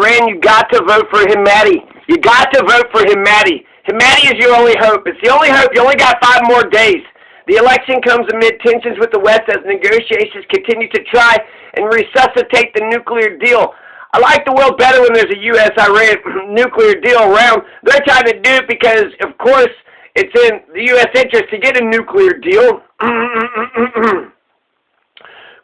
Iran, you got to vote for Hemmati. You got to vote for Hemmati. Hemmati is your only hope. It's the only hope. You only got 5 more days. The election comes amid tensions with the West as negotiations continue to try and resuscitate the nuclear deal. I like the world better when there's a U.S.-Iran nuclear deal around. They're trying to do it because, of course, it's in the U.S. interest to get a nuclear deal.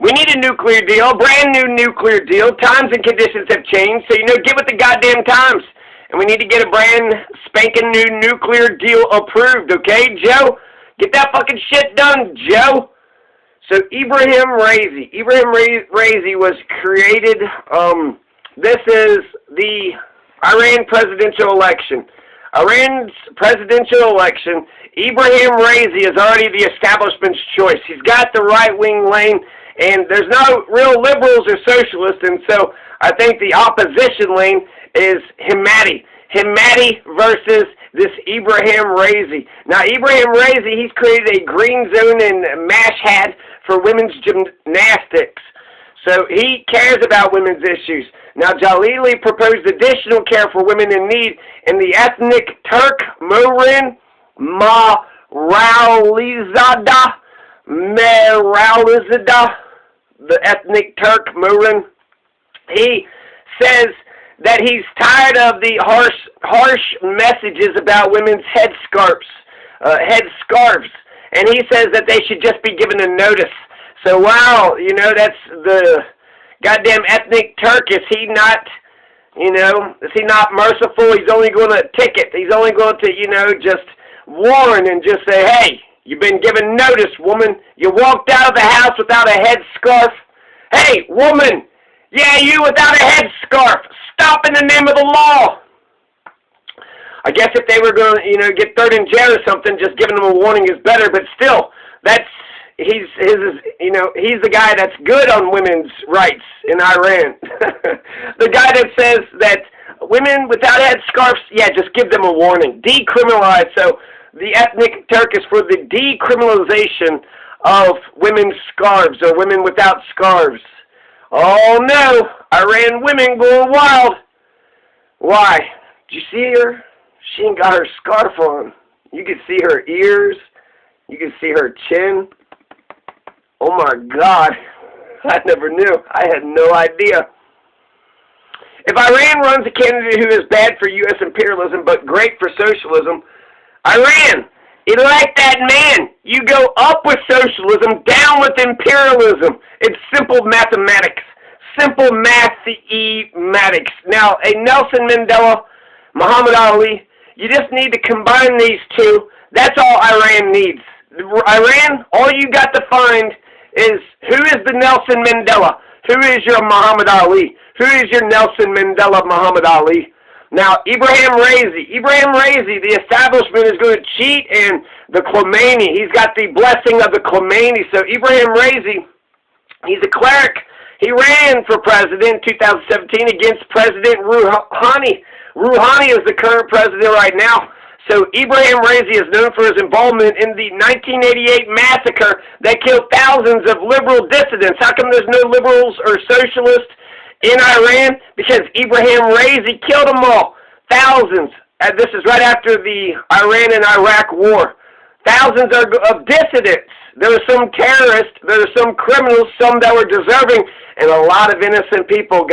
We need a nuclear deal, a brand new nuclear deal. Times and conditions have changed, so, get with the goddamn times. And we need to get a brand spanking new nuclear deal approved, okay, Joe? Get that fucking shit done, Joe. So, Ebrahim Raisi. Ebrahim Raisi was created, this is the Iran presidential election. Iran's presidential election, Ebrahim Raisi is already the establishment's choice. He's got the right-wing lane, and there's no real liberals or socialists, and so I think the opposition lane is Hemmati. Hemmati versus this Ebrahim Raisi. Now, Ebrahim Raisi, he's created a green zone in Mashhad for women's gymnastics. So he cares about women's issues. Now, Jalili proposed additional care for women in need in the ethnic Turk Morin Meralizada, the ethnic Turk Morin. He says that he's tired of the harsh messages about women's headscarves, and he says that they should just be given a notice. So, wow, that's the goddamn ethnic Turk. Is he not, is he not merciful? He's only going to ticket. He's only going to, just warn and just say, hey, you've been given notice, woman. You walked out of the house without a headscarf. Hey, woman, yeah, you without a headscarf. Stop in the name of the law. I guess if they were going to, get thrown in jail or something, just giving them a warning is better. But still, he's the guy that's good on women's rights in Iran. The guy that says that women without headscarves, yeah, just give them a warning. Decriminalize. So the ethnic Turk is for the decriminalization of women's scarves or women without scarves. Oh no, Iran women going wild. Why? Did you see her? She ain't got her scarf on. You can see her ears. You can see her chin. Oh my God. I never knew. I had no idea. If Iran runs a candidate who is bad for U.S. imperialism but great for socialism, Iran, elect that man. You go up with socialism, down with imperialism. It's simple mathematics. Simple mathematics. Now, a Nelson Mandela, Muhammad Ali, you just need to combine these two. That's all Iran needs. Iran, all you got to find is who is the Nelson Mandela? Who is your Muhammad Ali? Who is your Nelson Mandela Muhammad Ali? Now, Ebrahim Raisi, the establishment is going to cheat, and the Khomanei, he's got the blessing of the Khomanei. So Ebrahim Raisi, he's a cleric. He ran for president in 2017 against President Rouhani. Rouhani is the current president right now. So Ebrahim Raisi is known for his involvement in the 1988 massacre that killed thousands of liberal dissidents. How come there's no liberals or socialists in Iran? Because Ebrahim Raisi killed them all. Thousands. And this is right after the Iran and Iraq war. Thousands of dissidents. There were some terrorists, there were some criminals, some that were deserving, and a lot of innocent people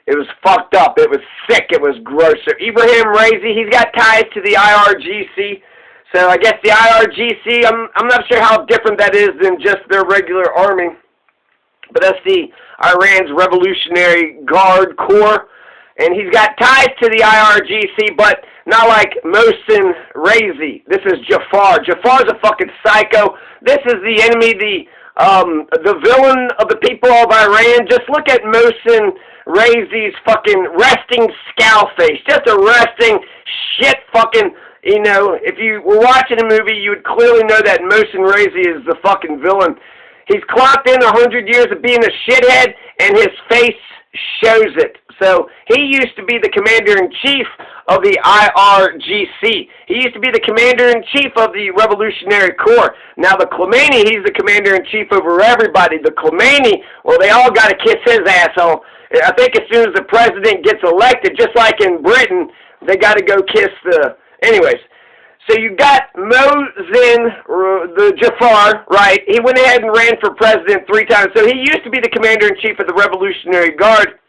it was fucked up, it was sick, it was gross. So Ebrahim Raisi, he's got ties to the IRGC. So I guess the IRGC, I'm not sure how different that is than just their regular army. But that's the Iran's Revolutionary Guard Corps. And he's got ties to the IRGC, but not like Mohsen Raisi. This is Jafar. Jafar's a fucking psycho. This is the enemy, the villain of the people of Iran. Just look at Mohsen Raisi's fucking resting scowl face. Just a resting shit fucking, if you were watching a movie, you would clearly know that Mohsen Raisi is the fucking villain. He's clocked in 100 years of being a shithead, and his face shows it. So he used to be the commander-in-chief of the IRGC. He used to be the commander-in-chief of the Revolutionary Corps. Now the Khomanei, he's the commander-in-chief over everybody. The Khomanei, well, they all got to kiss his asshole. I think as soon as the president gets elected, just like in Britain, they got to go kiss the... Anyways, so you got Mohsen the Jafar, right? He went ahead and ran for president 3 times. So he used to be the commander-in-chief of the Revolutionary Guard.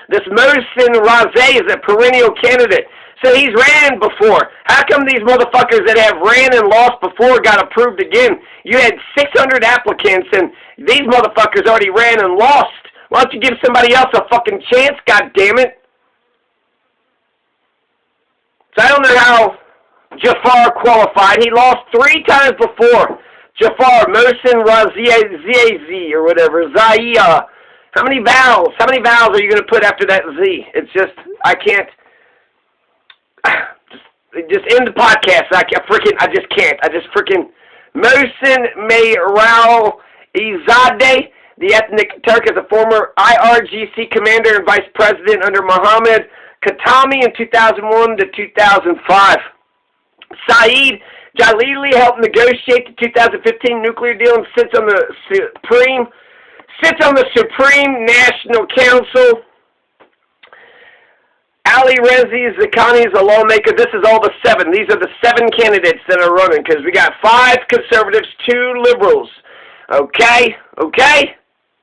This Mohsen Raisi is a perennial candidate. So he's ran before. How come these motherfuckers that have ran and lost before got approved again? You had 600 applicants, and these motherfuckers already ran and lost. Why don't you give somebody else a fucking chance, goddammit? So I don't know how Jafar qualified. He lost 3 times before. Jafar, Mohsen Raisi, or whatever, Zaya. How many vowels? How many vowels are you going to put after that Z? It's just, I can't. Just end the podcast. I just can't. Mohsen Meral Izadeh, the ethnic Turk, is a former IRGC commander and vice president under Mohammed Khatami in 2001 to 2005. Saeed Jalili helped negotiate the 2015 nuclear deal and sits on the Supreme National Council. Ali Raisi Zakani is a lawmaker. This is all the 7. These are the 7 candidates that are running, because we got 5 conservatives, 2 liberals. Okay?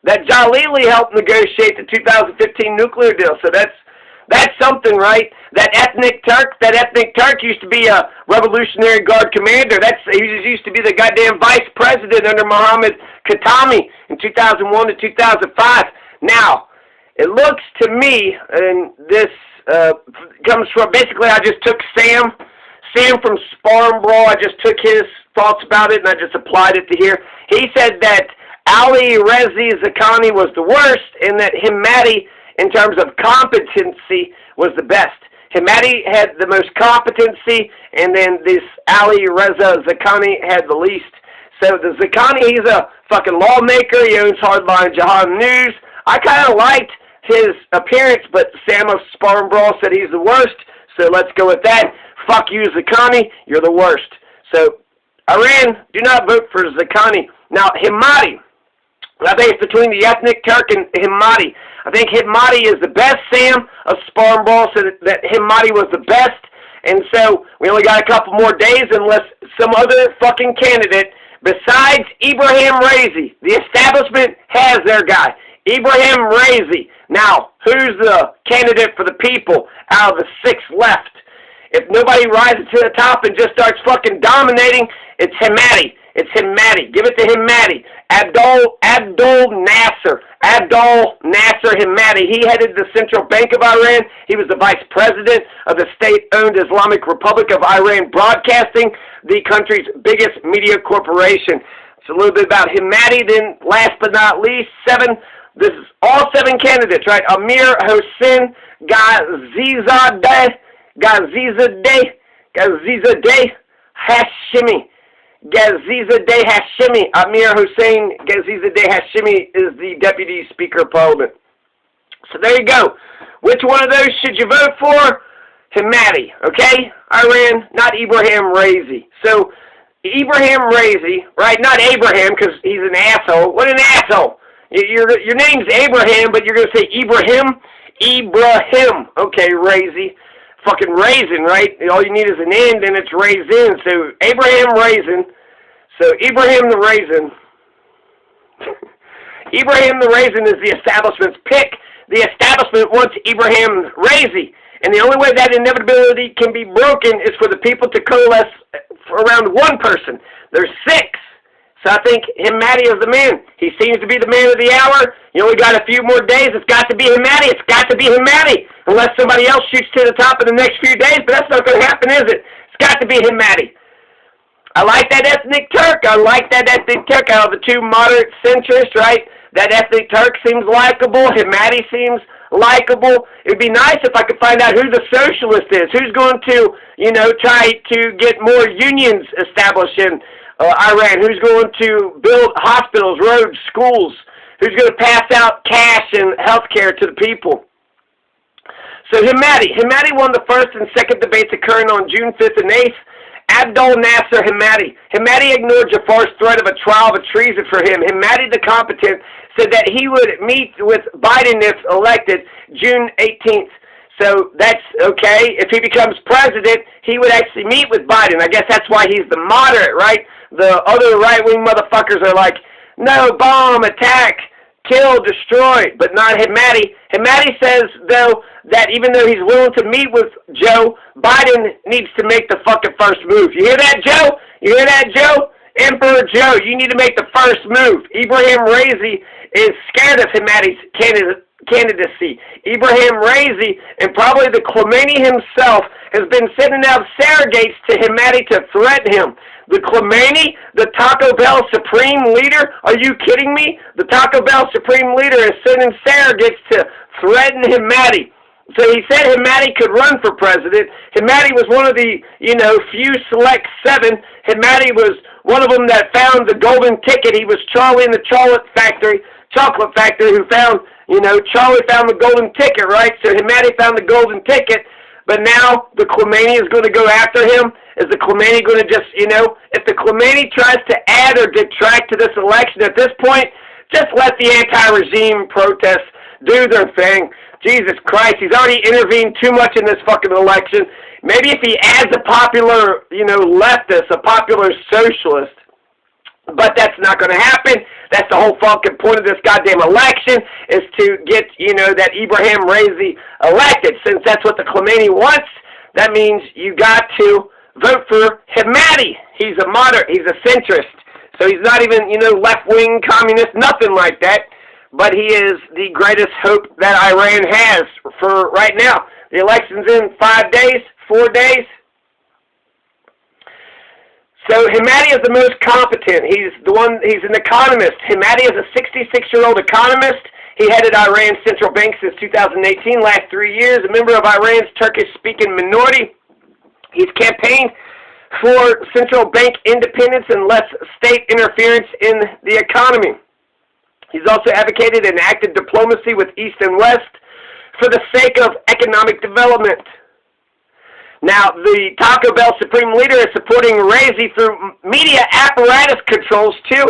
That Jalili helped negotiate the 2015 nuclear deal, so that's something, right? That ethnic Turk used to be a Revolutionary Guard commander. He used to be the goddamn vice president under Mohammed Khatami in 2001 to 2005. Now, it looks to me, and this comes from, basically I just took Sam from Sparm Brawl, I just took his thoughts about it and I just applied it to here. He said that Ali Raisi Zakani was the worst and that Hemmati, in terms of competency, was the best. Hemmati had the most competency, and then this Ali Reza Zakani had the least. So the Zakani, he's a fucking lawmaker. He owns Hardline Jihad News. I kind of liked his appearance, but Sam of Sparm Brawl said he's the worst. So let's go with that. Fuck you, Zakani. You're the worst. So Iran, do not vote for Zakani. Now, Hemmati. I think it's between the ethnic Turk and Hemmati. I think Hemmati is the best. Sam of Sparm Brawl said that Hemmati was the best. And so we only got a couple more days unless some other fucking candidate besides Ebrahim Raisi. The establishment has their guy. Ebrahim Raisi. Now, who's the candidate for the people out of the 6 left? If nobody rises to the top and just starts fucking dominating, it's Hemmati. It's Hemmati. Give it to Hemmati. Abdul Nasser Hemmati. He headed the Central Bank of Iran. He was the vice president of the state-owned Islamic Republic of Iran Broadcasting, the country's biggest media corporation. It's a little bit about Hemmati. Then, last but not least, 7. This is all 7 candidates, right? Amir Hossein Gazizadeh Hashimi. Gazizadeh Hashimi. Amir Hossein Gazizadeh Hashimi is the Deputy Speaker of Parliament. So there you go. Which one of those should you vote for? Hemmati, okay? Iran, not Ebrahim Raisi. So, Ebrahim Raisi, right? Not Abraham, because he's an asshole. What an asshole. Your name's Abraham, but you're going to say Ebrahim? Ebrahim. Okay, Raisi. Fucking raisin, right? All you need is an end, and it's raisin. So, Abraham Raisin. So, Ebrahim the Raisin. Ebrahim the Raisin is the establishment's pick. The establishment wants Ebrahim Raisi. And the only way that inevitability can be broken is for the people to coalesce around one person. There's 6. So I think Hemmati is the man. He seems to be the man of the hour. You only got a few more days. It's got to be Hemmati. It's got to be Hemmati. Unless somebody else shoots to the top in the next few days, but that's not going to happen, is it? It's got to be Hemmati. I like that ethnic Turk. Out of the 2 moderate centrists, right? That ethnic Turk seems likable. Hemmati seems likable. It would be nice if I could find out who the socialist is. Who's going to, try to get more unions established in Iran? Who's going to build hospitals, roads, schools? Who's going to pass out cash and health care to the people? So Hemmati won the first and second debates occurring on June 5th and 8th. Abdul Nasser Hemmati. Hemmati ignored Jafar's threat of a trial of treason for him. Hemmati, the competent, said that he would meet with Biden if elected June 18th. So that's okay. If he becomes president, he would actually meet with Biden. I guess that's why he's the moderate, right? The other right-wing motherfuckers are like, no, bomb, attack, kill, destroy, but not Hemmati. Hemmati says, though, that even though he's willing to meet with Joe, Biden needs to make the fucking first move. You hear that, Joe? You hear that, Joe? Emperor Joe, you need to make the first move. Ebrahim Raisi is scared of Hemmati's candidacy. Ebrahim Raisi and probably the Khomanei himself has been sending out surrogates to Hemmati to threaten him. The Khomanei, the Taco Bell Supreme Leader, are you kidding me? The Taco Bell Supreme Leader is sending surrogates to threaten Hemmati. So he said Hemmati could run for president. Hemmati was one of the, few select 7. Hemmati was one of them that found the golden ticket. He was Charlie in the chocolate factory who found, Charlie found the golden ticket, right? So Hemmati found the golden ticket, but now the Khomanei is going to go after him. Is the Khomanei going to just, if the Khomanei tries to add or detract to this election at this point, just let the anti-regime protests do their thing. Jesus Christ, he's already intervened too much in this fucking election. Maybe if he adds a popular, leftist, a popular socialist, but that's not going to happen. That's the whole fucking point of this goddamn election, is to get, that Ebrahim Raisi elected. Since that's what the Khomanei wants, that means you got to vote for Hemmati. He's a moderate. He's a centrist. So he's not even, left-wing communist, nothing like that. But he is the greatest hope that Iran has for right now. The election's in 5 days, 4 days. So Hemmati is the most competent. He's an economist. Hemmati is a 66-year-old economist. He headed Iran's central bank since 2018, last 3 years, a member of Iran's Turkish-speaking minority. He's campaigned for central bank independence and less state interference in the economy. He's also advocated an active diplomacy with East and West for the sake of economic development. Now, the Taco Bell Supreme Leader is supporting Raisi through media apparatus controls, too.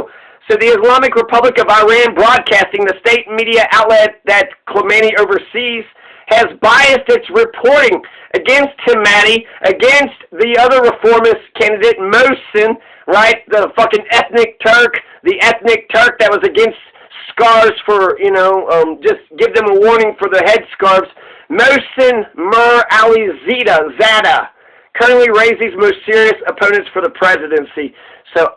So the Islamic Republic of Iran Broadcasting, the state media outlet that Khomanei oversees, has biased its reporting against Hemmati, against the other reformist candidate, Mohsen, right, the fucking ethnic Turk, the ethnic Turk that was against scarves for, just give them a warning for the headscarves. Mohsen Ali Zada, currently Raisi's most serious opponents for the presidency. So,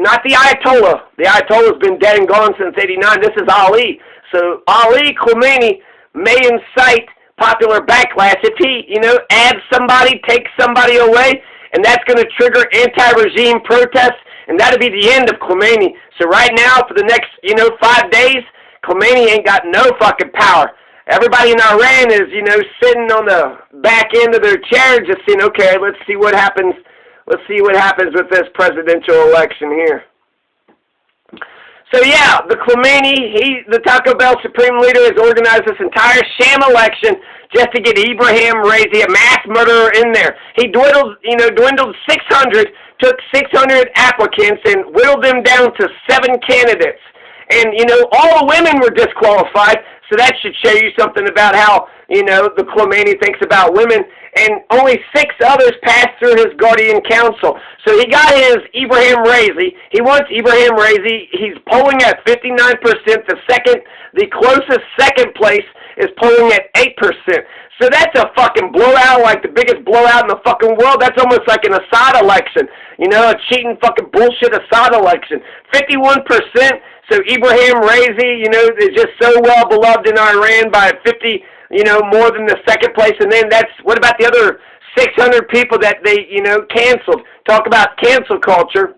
not the Ayatollah. The Ayatollah's been dead and gone since '89. This is Ali. So, Ali Khomanei may incite popular backlash if he, adds somebody, takes somebody away, and that's going to trigger anti-regime protests, and that'll be the end of Khomanei. So right now, for the next, 5 days, Khomanei ain't got no fucking power. Everybody in Iran is, sitting on the back end of their chair just saying, okay, let's see what happens. Let's see what happens with this presidential election here. So yeah, the Khomanei, the Taco Bell Supreme Leader, has organized this entire sham election just to get Ebrahim Raisi, a mass murderer, in there. He dwindled 600, took 600 applicants and whittled them down to 7 candidates. And, all the women were disqualified, so that should show you something about how, the Khomanei thinks about women. And only 6 others passed through his guardian council. So he got his Ebrahim Raisi. He wants Ebrahim Raisi. He's polling at 59%. The closest second place is polling at 8%. So that's a fucking blowout, like the biggest blowout in the fucking world. That's almost like an Assad election. A cheating fucking bullshit Assad election. 51%. So Ebrahim Raisi, is just so well beloved in Iran by 50, more than the second place. And then what about the other 600 people that they, canceled? Talk about cancel culture.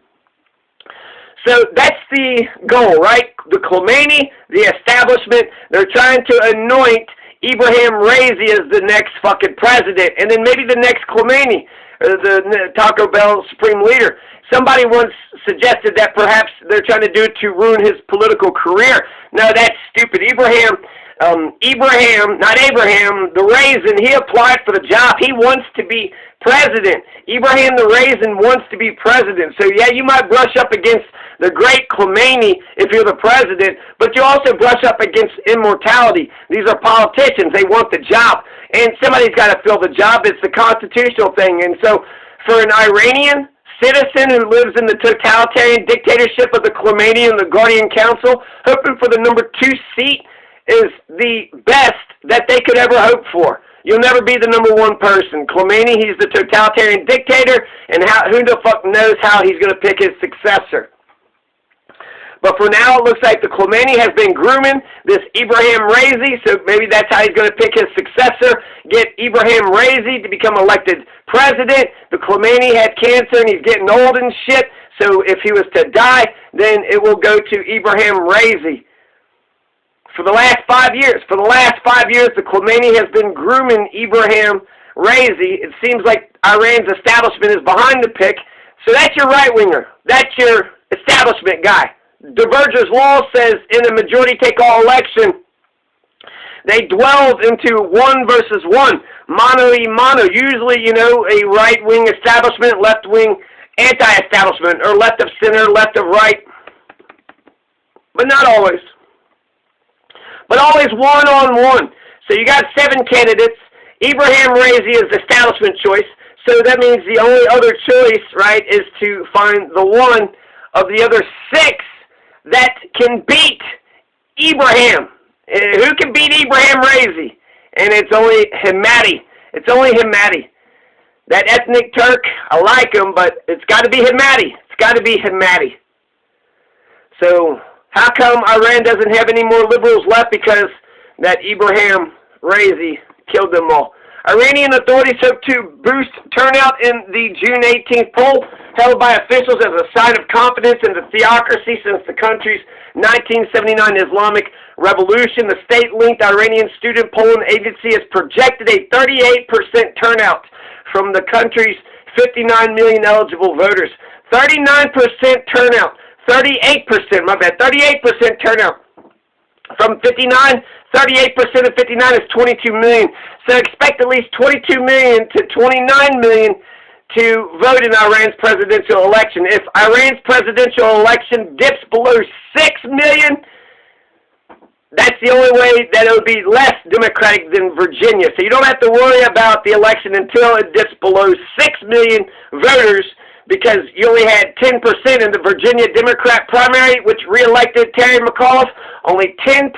So that's the goal, right? The Khomanei, the establishment, they're trying to anoint Ebrahim Raisi as the next fucking president, and then maybe the next Khomanei, or the Taco Bell Supreme Leader. Somebody once suggested that perhaps they're trying to do it to ruin his political career. No, that's stupid. Ebrahim Ebrahim, not Abraham, the Raisin, he applied for the job. He wants to be president. Ebrahim the Raisin wants to be president. So yeah, you might brush up against the great Khomanei if you're the president, but you also brush up against immortality. These are politicians. They want the job. And somebody's got to fill the job. It's the constitutional thing. And so for an Iranian citizen who lives in the totalitarian dictatorship of the Khomanei and the Guardian Council, hoping for the #2 seat is the best that they could ever hope for. You'll never be the #1 person. Khomanei, he's the totalitarian dictator, and who the fuck knows how he's going to pick his successor. But for now, it looks like the Khomanei has been grooming this Ebrahim Raisi, so maybe that's how he's going to pick his successor, get Ebrahim Raisi to become elected president. The Khomanei had cancer, and he's getting old and shit, so if he was to die, then it will go to Ebrahim Raisi. For the last 5 years, the Khomanei has been grooming Ebrahim Raisi. It seems like Iran's establishment is behind the pick. So that's your right-winger. That's your establishment guy. Diverger's law says in a majority-take-all election, they delve into 1 versus 1, mano y mano. Usually, you know, a right-wing establishment, left-wing anti-establishment, or left of center, left of right. But not always. But always one-on-one. So you got 7 candidates. Ebrahim Raisi is the establishment choice. So that means the only other choice, right, is to find the one of the other 6 that can beat Ebrahim. Who can beat Ebrahim Raisi? And it's only Hemmati. It's only Hemmati. That ethnic Turk, I like him, but it's got to be Hemmati. It's got to be Hemmati. So how come Iran doesn't have any more liberals left? Because that Ebrahim Raisi killed them all. Iranian authorities hope to boost turnout in the June 18th poll held by officials as a sign of confidence in the theocracy since the country's 1979 Islamic Revolution. The state-linked Iranian student polling agency has projected a 38% turnout from the country's 59 million eligible voters. 39% turnout. 38%, my bad, 38% turnout. From 59, 38% of 59 is 22 million. So expect at least 22 million to 29 million to vote in Iran's presidential election. If Iran's presidential election dips below 6 million, that's the only way that it would be less democratic than Virginia. So you don't have to worry about the election until it dips below 6 million voters, because you only had 10% in the Virginia Democrat primary, which re-elected Terry McAuliffe, only 10%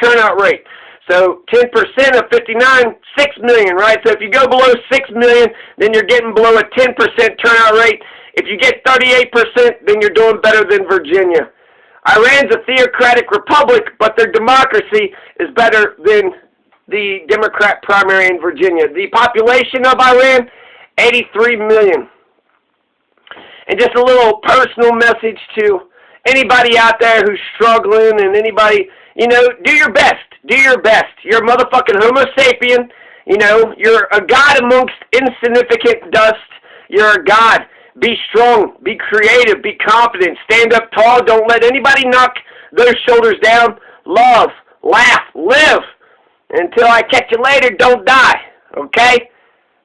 turnout rate. So 10% of 59, 6 million, right? So if you go below 6 million, then you're getting below a 10% turnout rate. If you get 38%, then you're doing better than Virginia. Iran's a theocratic republic, but their democracy is better than the Democrat primary in Virginia. The population of Iran, 83 million. And just a little personal message to anybody out there who's struggling, and anybody, you know, do your best. Do your best. You're a motherfucking Homo sapien. You know, you're a god amongst insignificant dust. You're a god. Be strong. Be creative. Be confident. Stand up tall. Don't let anybody knock those shoulders down. Love. Laugh. Live. Until I catch you later, don't die. Okay?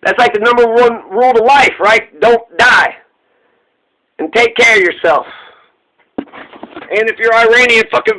That's like the #1 rule to life, right? Don't die. And take care of yourself. And if you're Iranian, fucking vote.